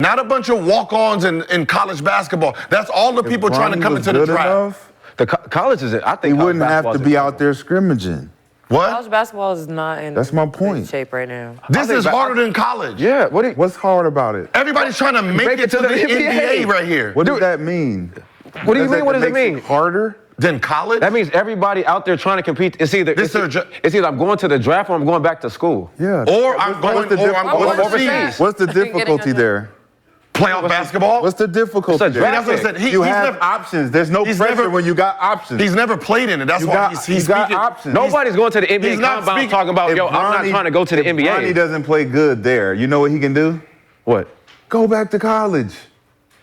Not a bunch of walk-ons in college basketball. That's all the people trying to come into the draft. The college is, I think he wouldn't have to be out there scrimmaging. What? College basketball is not in That's my point. good shape right now. This is harder than college. Yeah. What's hard about it? Everybody's trying to make it to the NBA right here. What does that mean? What do you mean? What does it mean? Harder than college? That means everybody out there trying to compete. It's either I'm going to the draft or I'm going back to school. Yeah. Or I'm going overseas. What's the difficulty there? Playoff basketball? What's the difficulty there? That's what I said. You have options. There's no pressure when you got options. He's never played in it. That's why he's got options. Nobody's going to the NBA combine talking about, yo, I'm not trying to go to the NBA. Bronny doesn't play good there. You know what he can do? What? Go back to college.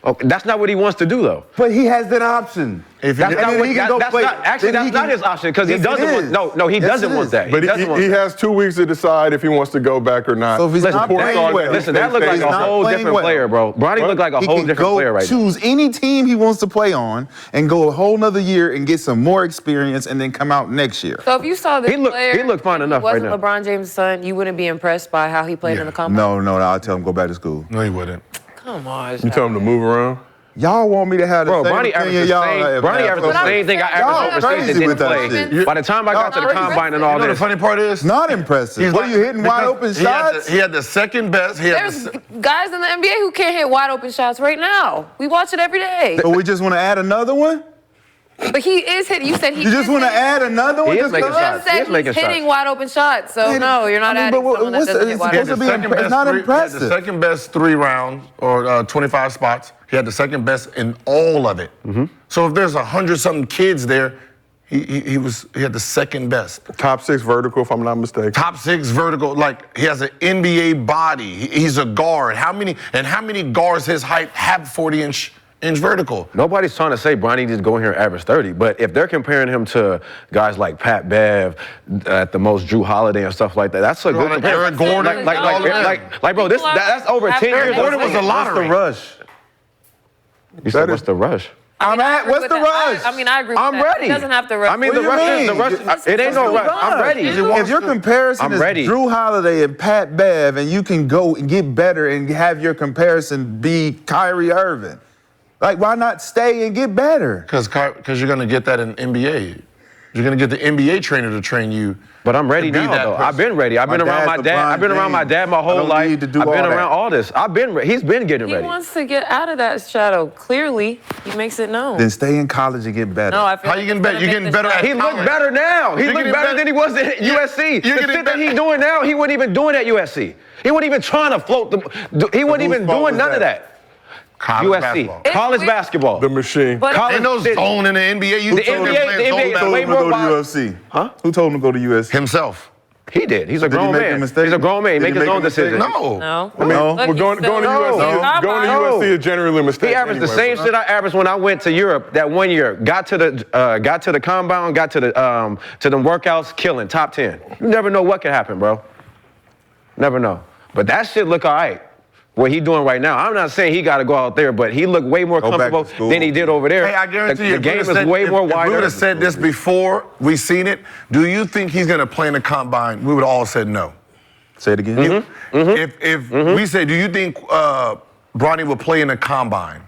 Okay, that's not what he wants to do, though. But he has that option. That's not his option because he doesn't want. No, he doesn't want that. But he has 2 weeks to decide if he wants to go back or not. So if he's not playing well, listen, that looked like a whole different player, bro. Bronny looked like a whole different player right now. Choose any team he wants to play on and go a whole nother year and get some more experience and then come out next year. So if you saw this player, he looked fine enough right now. Wasn't LeBron James' son, you wouldn't be impressed by how he played in the combine? No, I'll tell him go back to school. No, he wouldn't. Come on. You tell him to move around? Y'all want me to have the same Bronny averaged the same thing I averaged overseas and didn't play. By the time I got to the combine and all this. You know the funny part is? Not impressive. What, are you hitting wide open shots? He had the second best. There's guys in the NBA who can't hit wide open shots right now. We watch it every day. So we just want to add another one? But he is hitting. You said he. You just want to add another one? He is making shots. He is hitting wide open shots. So no, you're not adding someone that doesn't hit wide open shots. It's not impressive. He had the second best 3 rounds or 25 spots. He had the second best in all of it. So if there's 100-something kids there, he had the second best. Top 6 vertical, if I'm not mistaken. Top 6 vertical, like he has an NBA body. He's a guard. How many guards his height have 40-inch vertical? Nobody's trying to say Bronny just go in here and average 30, but if they're comparing him to guys like Pat Bev, at the most Drew Holiday and stuff like that, that's a good comparison. Eric Gordon, like, bro, that's over 10 years. Gordon was a lottery. What's the rush? You said, what's the rush? What's the rush? I mean, I agree with I'm that. ready. He doesn't have to rush. I mean, the rush. It ain't no rush. I'm ready. If your comparison is Drew Holiday and Pat Bev, and you can go and get better and have your comparison be Kyrie Irving, like, why not stay and get better? Because you're going to get that in NBA. You're going to get the NBA trainer to train you. But I'm ready now, though. I've been ready. I've been around my dad. I've been around my dad my whole life. I've been around all this. He's been getting ready. He wants to get out of that shadow. Clearly, he makes it known. Then stay in college and get better. No, I feel How you getting better? You're getting better at He looked better now. He looked better than he was at USC. The shit that he's doing now, he wasn't even doing at USC. He wasn't even trying to float he wasn't even doing none of that. College USC. basketball. College basketball. The machine. But Ain't no zone in the NBA. The NBA is way more about UFC. Huh? Who told him to go to USC? Himself. He did. He's a grown man. He's a grown man. He makes his own decision. No. I mean, we're going to USC. Going to USC is generally a mistake. He averaged the same shit I averaged when I went to Europe that one year. Got to the combine, got to the workouts, killing top 10. You never know what could happen, bro. Never know. But that shit look all right. What he doing right now, I'm not saying he got to go out there, but he looked way more comfortable than he did over there. Hey, I guarantee you, the game is way more wider. If we would have said this before we seen it, do you think he's going to play in the combine? We would have all said no. Say it again. If we say, do you think Bronny will play in the combine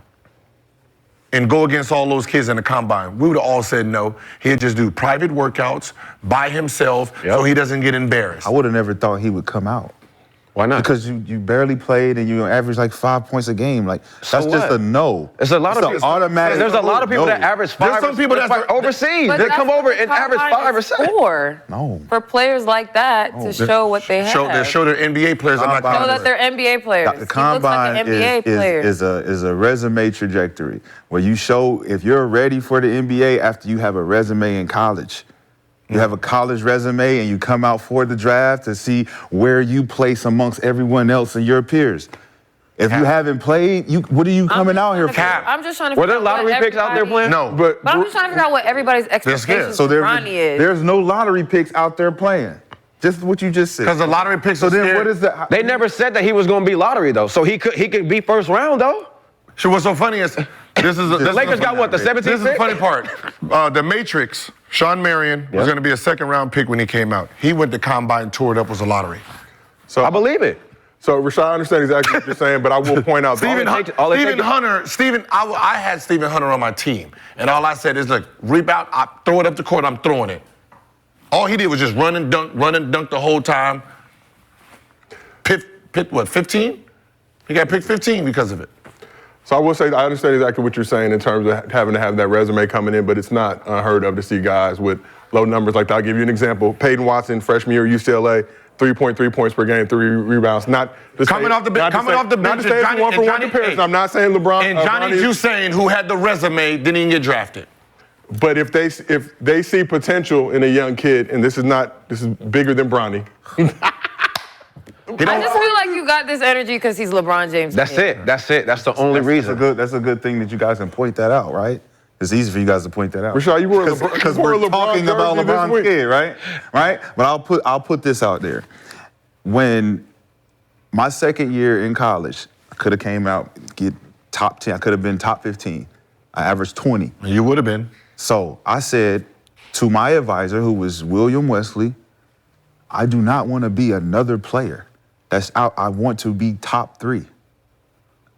and go against all those kids in the combine? We would have all said no. He'd just do private workouts by himself so he doesn't get embarrassed. I would have never thought he would come out. Why not? Because you barely played and you average like 5 points a game. Like, that's just a no. It's a lot of people. Automatic. There's a lot of people that average 5. There's some people that are overseas. They come over and average 5 or 6. No. For players like that to show what they have. Show their NBA players. I'm not show that they're NBA players. The combine is a resume trajectory where you show if you're ready for the NBA after you have a resume in college. You have a college resume and you come out for the draft to see where you place amongst everyone else and your peers. If you haven't played, what are you coming out here for? I'm just trying to figure out. Were there lottery picks out there playing? No. But I'm just trying to figure out what everybody's expectations of Bronny is. There's no lottery picks out there playing. Just what you just said. Because the lottery picks are then what is that? They never said that he was going to be lottery, though. So he could be first round, though. So what's so funny is the Lakers got what, the 17th pick? This is the funny part. The Matrix, Sean Marion, was going to be a second-round pick when he came out. He went to combine, tore it up, was a lottery. So I believe it. So, Rashad, I understand exactly what you're saying, but I will point out Stephen Hunter, I had Stephen Hunter on my team, and all I said is, look, rebound, I throw it up the court, I'm throwing it. All he did was just run and dunk the whole time. Picked what, 15? He got picked 15 because of it. So I will say I understand exactly what you're saying in terms of having to have that resume coming in, but it's not unheard of to see guys with low numbers like that. I'll give you an example. Peyton Watson, freshman year at UCLA, 3.3 points per game, 3 rebounds. Not coming off the bench. Not to say it's one-for-one comparison. I'm not saying LeBron. And Johnny Hussein, who had the resume, didn't even get drafted. But if they see potential in a young kid, and this is bigger than Bronny. I just feel like you got this energy because he's LeBron James. That's it. That's the only reason. That's a good thing that you guys can point that out, right? It's easy for you guys to point that out. Rashad, you wore because we're talking about LeBron's kid, right? Right? But I'll put this out there. When my second year in college, I could have came out, get top 10. I could have been top 15. I averaged 20. You would have been. So I said to my advisor, who was William Wesley, I do not want to be another player that's out. I want to be top 3.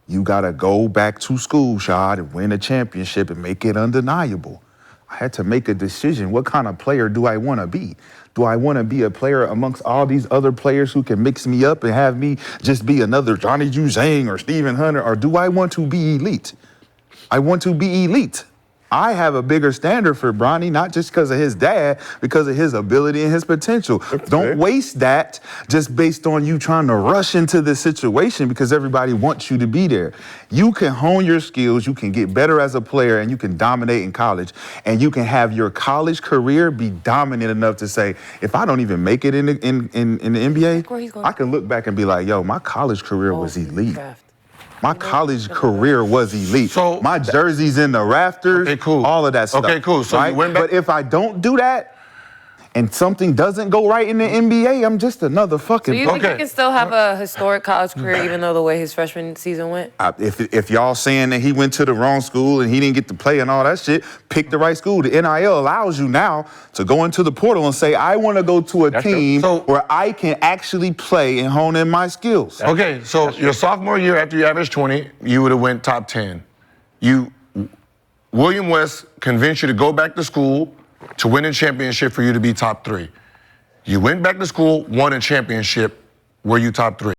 You got to go back to school, Shad, and win a championship and make it undeniable. I had to make a decision. What kind of player do I want to be? Do I want to be a player amongst all these other players who can mix me up and have me just be another Johnny Juzang or Stephen Hunter? Or do I want to be elite? I want to be elite. I have a bigger standard for Bronny, not just because of his dad, because of his ability and his potential. Don't waste that just based on you trying to rush into this situation because everybody wants you to be there. You can hone your skills, you can get better as a player, and you can dominate in college. And you can have your college career be dominant enough to say, if I don't even make it in the NBA, I can look back and be like, yo, my college career was elite. My college career was elite. So my jersey's in the rafters. Okay, cool. All of that stuff. Okay, cool. So you went back. But if I don't do that, and something doesn't go right in the NBA, I'm just another fucking. So you think he can still have a historic college career even though the way his freshman season went? If y'all saying that he went to the wrong school and he didn't get to play and all that shit, pick the right school. The NIL allows you now to go into the portal and say, I want to go to a team where I can actually play and hone in my skills. Okay, so your sophomore year after you averaged 20, you would have went top 10. William West convinced you to go back to school to win a championship for you to be top 3. You went back to school, won a championship, were you top 3?